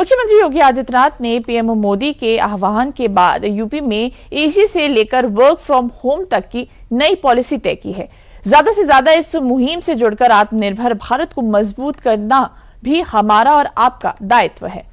मुख्यमंत्री योगी आदित्यनाथ ने पीएम मोदी के आह्वान के बाद यूपी में एसी से लेकर वर्क फ्रॉम होम तक की नई पॉलिसी तय की है। ज्यादा से ज्यादा इस मुहिम से जुड़कर आत्मनिर्भर भारत को मजबूत करना भी हमारा और आपका दायित्व है।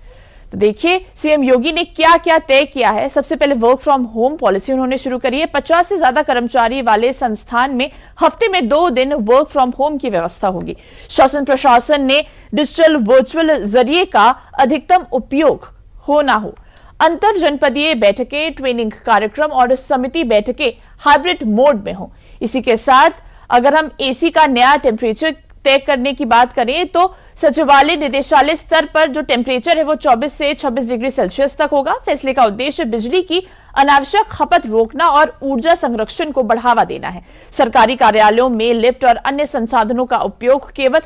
तो देखिए सीएम योगी ने क्या क्या तय किया है। सबसे पहले वर्क फ्रॉम होम पॉलिसी उन्होंने शुरू करी है। 50 से ज्यादा कर्मचारी वाले संस्थान में हफ्ते में 2 दिन वर्क फ्रॉम होम की व्यवस्था होगी। शासन प्रशासन ने डिजिटल वर्चुअल जरिए का अधिकतम उपयोग हो ना हो। अंतर जनपदीय बैठकें, ट्रेनिंग कार्यक्रम और समिति बैठकें हाइब्रिड मोड में हो। इसी के साथ अगर हम एसी का नया टेम्परेचर तय करने की बात करें तो सचिवालय निदेशालय स्तर पर जो टेम्परेचर है वो 24 से 26 डिग्री सेल्सियस तक होगा। फैसले का उद्देश्य बिजली की अनावश्यक खपत रोकना और ऊर्जा संरक्षण को बढ़ावा देना है। सरकारी कार्यालयों में लिफ्ट और अन्य संसाधनों का उपयोग केवल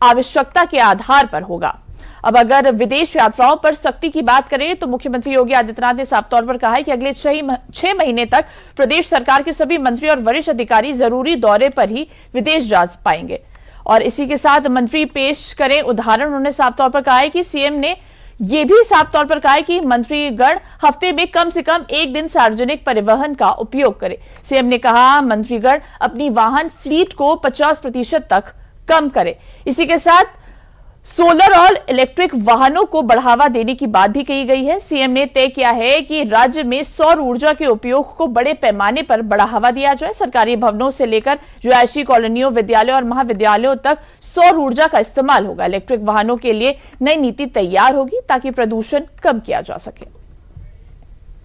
आवश्यकता के आधार पर होगा। अब अगर विदेश यात्राओं पर सख्ती की बात करें तो मुख्यमंत्री योगी आदित्यनाथ ने साफ तौर पर कहा है कि अगले 6 महीने तक प्रदेश सरकार के सभी मंत्री और वरिष्ठ अधिकारी जरूरी दौरे पर ही विदेश जा पाएंगे। और इसी के साथ मंत्री पेश करें उदाहरण। उन्होंने साफ तौर पर कहा है कि सीएम ने यह भी साफ तौर पर कहा है कि मंत्रीगण हफ्ते में कम से कम 1 दिन सार्वजनिक परिवहन का उपयोग करें। सीएम ने कहा मंत्रीगण अपनी वाहन फ्लीट को 50% तक कम करें। इसी के साथ सोलर और इलेक्ट्रिक वाहनों को बढ़ावा देने की बात भी कही गई है। सीएम ने तय किया है कि राज्य में सौर ऊर्जा के उपयोग को बड़े पैमाने पर बढ़ावा दिया जाए। सरकारी भवनों से लेकर रिहायशी कॉलोनियों, विद्यालयों और महाविद्यालयों तक सौर ऊर्जा का इस्तेमाल होगा। इलेक्ट्रिक वाहनों के लिए नई नीति तैयार होगी ताकि प्रदूषण कम किया जा सके।